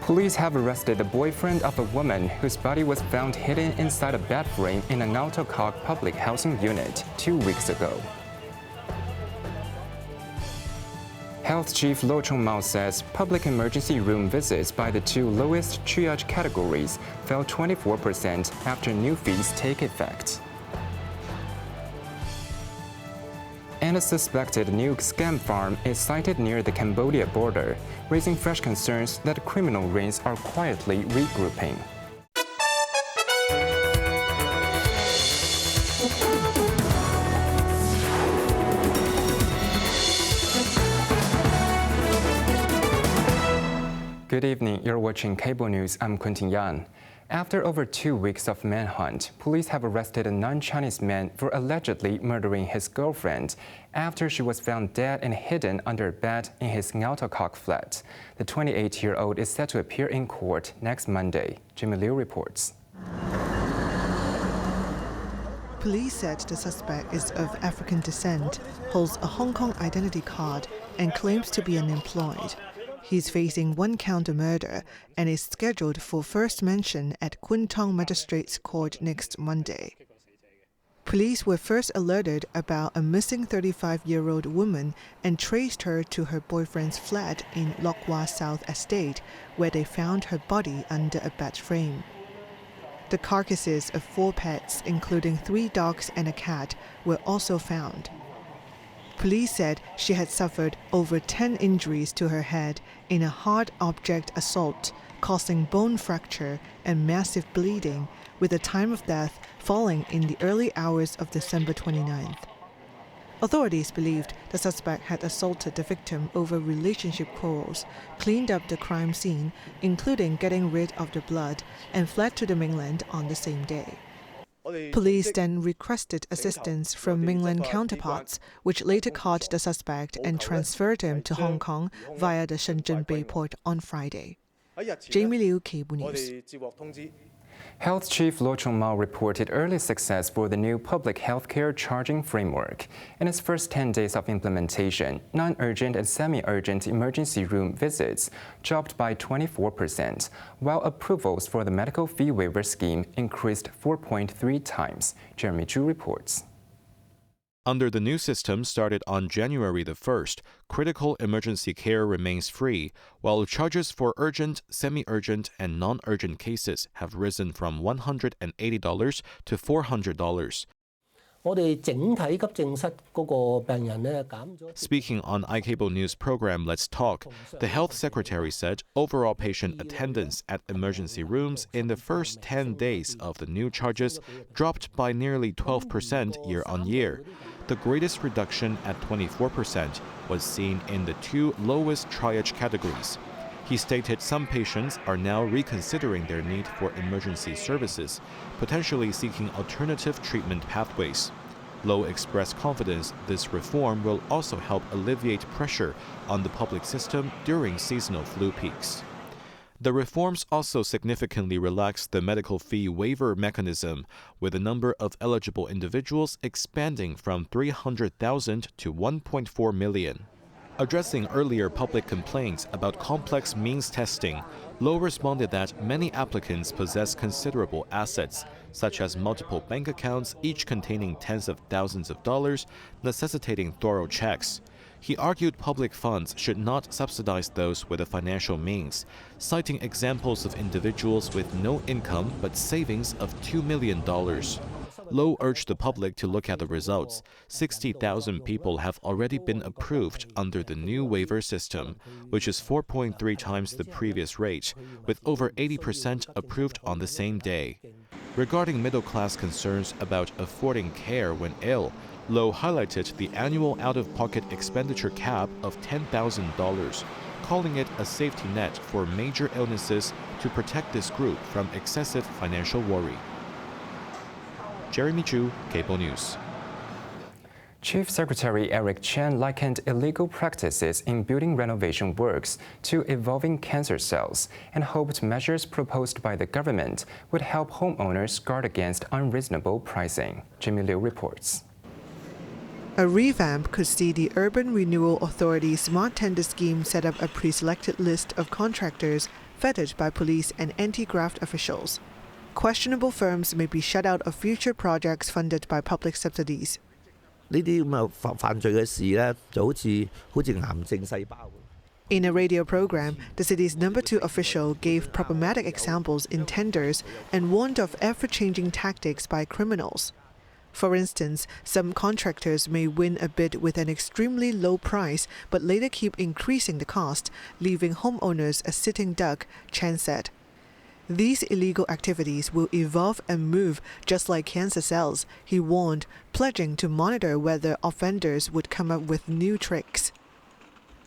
Police have arrested the boyfriend of a woman whose body was found hidden inside a bed frame in a Ngau Tau Kok public housing unit 2 weeks ago. Health Chief Lo Chung-mau says public emergency room visits by the two lowest triage categories fell 24% after new fees take effect. And a suspected new scam farm is sited near the Cambodia border, raising fresh concerns that criminal rings are quietly regrouping. Good evening, you're watching Cable News. I'm Quentin Yan. After over 2 weeks of manhunt, police have arrested a non-Chinese man for allegedly murdering his girlfriend after she was found dead and hidden under a bed in his Ngau Tau Kok flat. The 28-year-old is set to appear in court next Monday. Jimmy Liu reports. Police said the suspect is of African descent, holds a Hong Kong identity card, and claims to be unemployed. He's facing 1 count of murder and is scheduled for first mention at Kwun Tong Magistrates Court next Monday. Police were first alerted about a missing 35-year-old woman and traced her to her boyfriend's flat in Lok Wah South Estate, where they found her body under a bed frame. The carcasses of 4 pets, including 3 dogs and a cat, were also found. Police said she had suffered over 10 injuries to her head in a hard object assault, causing bone fracture and massive bleeding, with the time of death falling in the early hours of December 29th. Authorities believed the suspect had assaulted the victim over relationship quarrels, cleaned up the crime scene, including getting rid of the blood, and fled to the mainland on the same day. Police then requested assistance from mainland counterparts, which later caught the suspect and transferred him to Hong Kong via the Shenzhen Bay port on Friday. Jamie Liu, Cable News. Health Chief Lo Chung-mau reported early success for the new public healthcare charging framework. In its first 10 days of implementation, non-urgent and semi-urgent emergency room visits dropped by 24%, while approvals for the medical fee waiver scheme increased 4.3 times. Jeremy Zhu reports. Under the new system started on January the 1st, critical emergency care remains free, while charges for urgent, semi-urgent, and non-urgent cases have risen from $180 to $400. Speaking on iCable News program Let's Talk, the health secretary said overall patient attendance at emergency rooms in the first 10 days of the new charges dropped by nearly 12% year-on-year. The greatest reduction at 24% was seen in the 2 lowest triage categories. He stated some patients are now reconsidering their need for emergency services, potentially seeking alternative treatment pathways. Lo expressed confidence this reform will also help alleviate pressure on the public system during seasonal flu peaks. The reforms also significantly relaxed the medical fee waiver mechanism, with the number of eligible individuals expanding from 300,000 to 1.4 million. Addressing earlier public complaints about complex means testing, Lo responded that many applicants possess considerable assets, such as multiple bank accounts, each containing tens of thousands of dollars, necessitating thorough checks. He argued public funds should not subsidize those with the financial means, citing examples of individuals with no income but savings of $2 million. Lo urged the public to look at the results. 60,000 people have already been approved under the new waiver system, which is 4.3 times the previous rate, with over 80% approved on the same day. Regarding middle-class concerns about affording care when ill, Lo highlighted the annual out-of-pocket expenditure cap of $10,000, calling it a safety net for major illnesses to protect this group from excessive financial worry. Jeremy Zhu, Cable News. Chief Secretary Eric Chen likened illegal practices in building renovation works to evolving cancer cells and hoped measures proposed by the government would help homeowners guard against unreasonable pricing. Jimmy Liu reports. A revamp could see the Urban Renewal Authority's smart tender scheme set up a pre-selected list of contractors vetted by police and anti-graft officials. Questionable firms may be shut out of future projects funded by public subsidies. In a radio program, the city's number 2 official gave problematic examples in tenders and warned of ever-changing tactics by criminals. For instance, some contractors may win a bid with an extremely low price but later keep increasing the cost, leaving homeowners a sitting duck, Chen said. These illegal activities will evolve and move just like cancer cells, he warned, pledging to monitor whether offenders would come up with new tricks.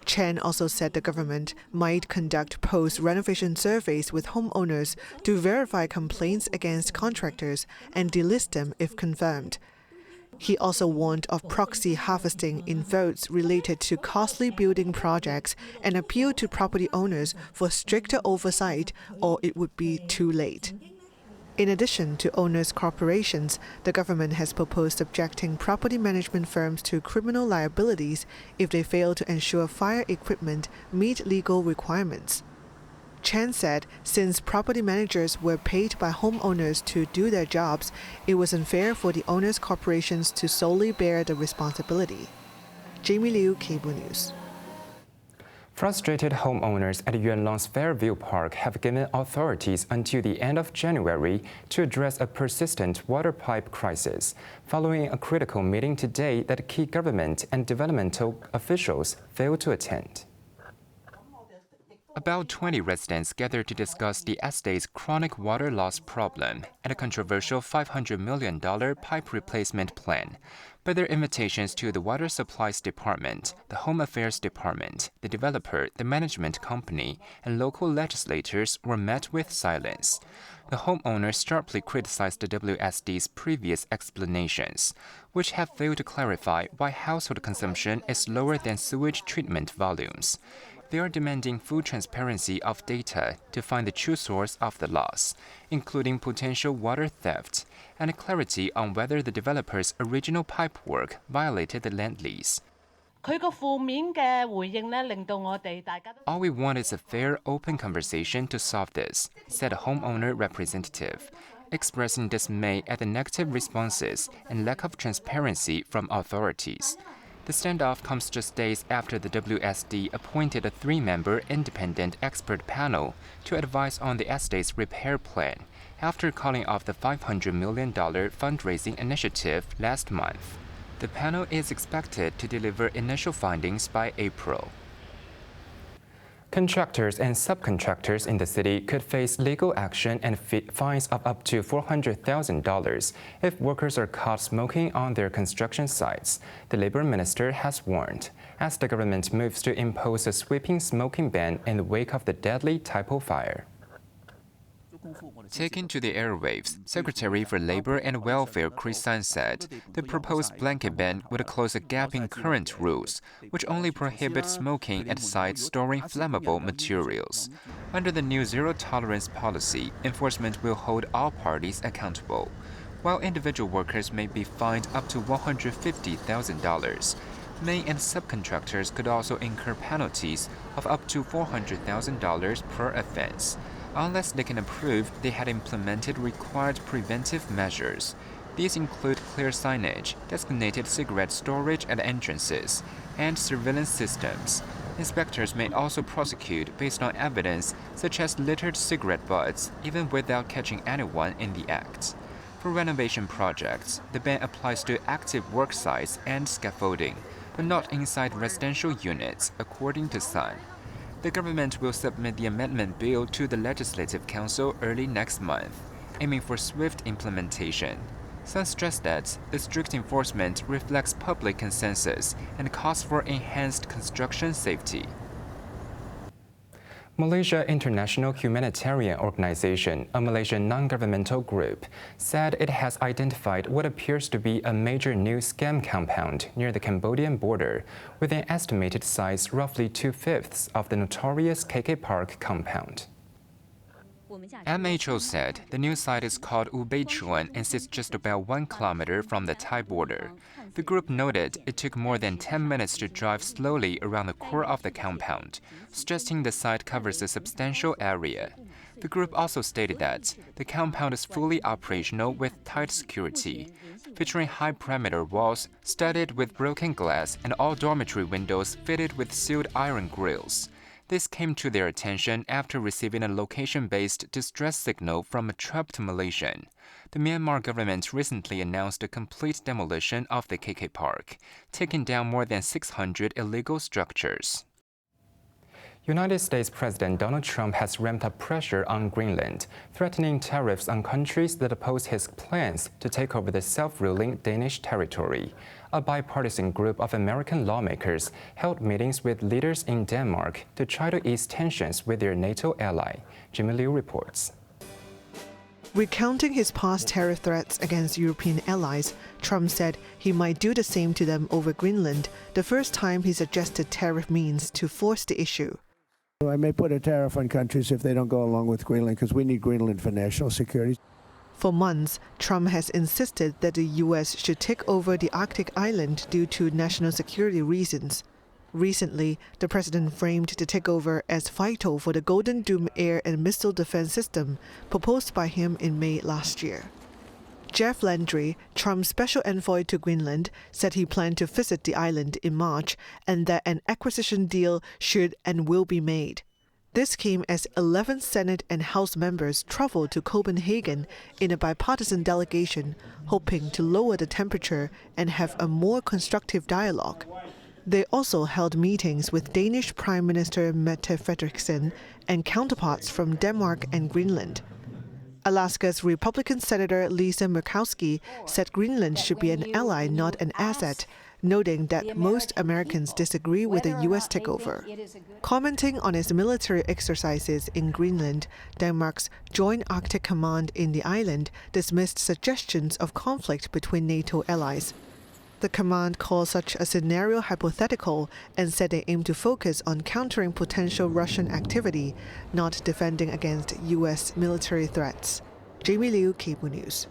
Chen also said the government might conduct post-renovation surveys with homeowners to verify complaints against contractors and delist them if confirmed. He also warned of proxy harvesting in votes related to costly building projects and appealed to property owners for stricter oversight or it would be too late. In addition to owners' corporations, the government has proposed subjecting property management firms to criminal liabilities if they fail to ensure fire equipment meet legal requirements. Chen said since property managers were paid by homeowners to do their jobs, it was unfair for the owners' corporations to solely bear the responsibility. Jamie Liu, Cable News. Frustrated homeowners at Yuan Long's Fairview Park have given authorities until the end of January to address a persistent water pipe crisis, following a critical meeting today that key government and developmental officials failed to attend. About 20 residents gathered to discuss the estate's chronic water loss problem and a controversial $500 million pipe replacement plan. But their invitations to the Water Supplies Department, the Home Affairs Department, the developer, the management company, and local legislators were met with silence. The homeowners sharply criticized the WSD's previous explanations, which have failed to clarify why household consumption is lower than sewage treatment volumes. They are demanding full transparency of data to find the true source of the loss, including potential water theft, and clarity on whether the developer's original pipework violated the land lease. All we want is a fair, open conversation to solve this, said a homeowner representative, expressing dismay at the negative responses and lack of transparency from authorities. The standoff comes just days after the WSD appointed a 3-member independent expert panel to advise on the estate's repair plan, after calling off the $500 million fundraising initiative last month. The panel is expected to deliver initial findings by April. Contractors and subcontractors in the city could face legal action and fines of up to $400,000 if workers are caught smoking on their construction sites, the labor minister has warned, as the government moves to impose a sweeping smoking ban in the wake of the deadly Taipo fire. Taken to the airwaves, Secretary for Labor and Welfare Chris San said the proposed blanket ban would close a gap in current rules, which only prohibit smoking at sites storing flammable materials. Under the new zero-tolerance policy, enforcement will hold all parties accountable, while individual workers may be fined up to $150,000. Main and subcontractors could also incur penalties of up to $400,000 per offense, unless they can prove they had implemented required preventive measures. These include clear signage, designated cigarette storage at entrances, and surveillance systems. Inspectors may also prosecute based on evidence such as littered cigarette butts, even without catching anyone in the act. For renovation projects, the ban applies to active work sites and scaffolding, but not inside residential units, according to Sun. The government will submit the amendment bill to the Legislative Council early next month, aiming for swift implementation. Sun stressed that the strict enforcement reflects public consensus and calls for enhanced construction safety. Malaysia International Humanitarian Organization, a Malaysian non-governmental group, said it has identified what appears to be a major new scam compound near the Cambodian border, with an estimated size roughly 2/5 of the notorious KK Park compound. MHO said the new site is called Ubeichuan and sits just about 1 kilometer from the Thai border. The group noted it took more than 10 minutes to drive slowly around the core of the compound, suggesting the site covers a substantial area. The group also stated that the compound is fully operational with tight security, featuring high-perimeter walls studded with broken glass and all dormitory windows fitted with sealed iron grills. This came to their attention after receiving a location-based distress signal from a trapped Malaysian. The Myanmar government recently announced a complete demolition of the KK Park, taking down more than 600 illegal structures. United States President Donald Trump has ramped up pressure on Greenland, threatening tariffs on countries that oppose his plans to take over the self-ruling Danish territory. A bipartisan group of American lawmakers held meetings with leaders in Denmark to try to ease tensions with their NATO ally. Jimmy Liu reports. Recounting his past tariff threats against European allies, Trump said he might do the same to them over Greenland, the first time he suggested tariff means to force the issue. I may put a tariff on countries if they don't go along with Greenland, because we need Greenland for national security. For months, Trump has insisted that the U.S. should take over the Arctic island due to national security reasons. Recently, the president framed the takeover as vital for the Golden Dome air and missile defense system proposed by him in May last year. Jeff Landry, Trump's special envoy to Greenland, said he planned to visit the island in March and that an acquisition deal should and will be made. This came as 11 Senate and House members traveled to Copenhagen in a bipartisan delegation, hoping to lower the temperature and have a more constructive dialogue. They also held meetings with Danish Prime Minister Mette Frederiksen and counterparts from Denmark and Greenland. Alaska's Republican Senator Lisa Murkowski said Greenland should be an ally, not an asset, noting that most Americans disagree with the U.S. takeover. Commenting on its military exercises in Greenland, Denmark's Joint Arctic Command in the island dismissed suggestions of conflict between NATO allies. The command called such a scenario hypothetical and said they aim to focus on countering potential Russian activity, not defending against U.S. military threats. Jamie Liu, Cable News.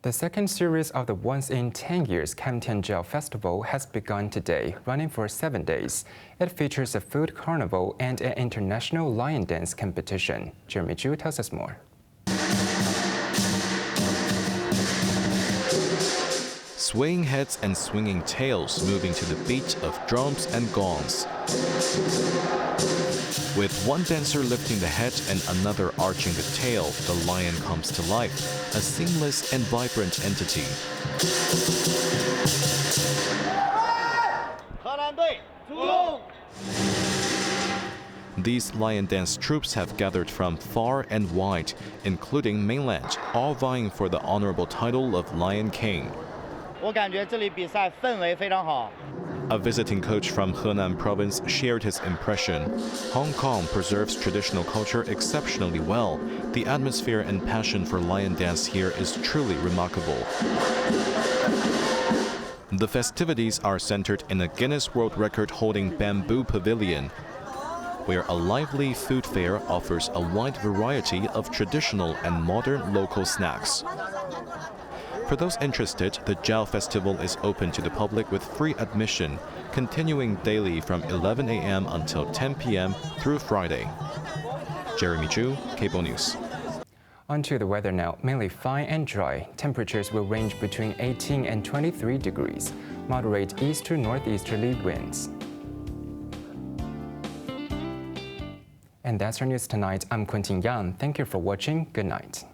The second series of the Once in 10 Years Cambodian Gel Festival has begun today, running for 7 days. It features a food carnival and an international lion dance competition. Jeremy Chu tells us more. Swaying heads and swinging tails moving to the beat of drums and gongs. With one dancer lifting the head and another arching the tail, the lion comes to life, a seamless and vibrant entity. These lion dance troupes have gathered from far and wide, including mainland, all vying for the honorable title of Lion King. A visiting coach from Henan province shared his impression. Hong Kong preserves traditional culture exceptionally well. The atmosphere and passion for lion dance here is truly remarkable. The festivities are centered in a Guinness World Record-holding bamboo pavilion, where a lively food fair offers a wide variety of traditional and modern local snacks. For those interested, the Gel Festival is open to the public with free admission, continuing daily from 11 a.m. until 10 p.m. through Friday. Jeremy Chu, Cable News. On to the weather now. Mainly fine and dry. Temperatures will range between 18 and 23 degrees. Moderate east to northeasterly winds. And that's our news tonight. I'm Quentin Yang. Thank you for watching. Good night.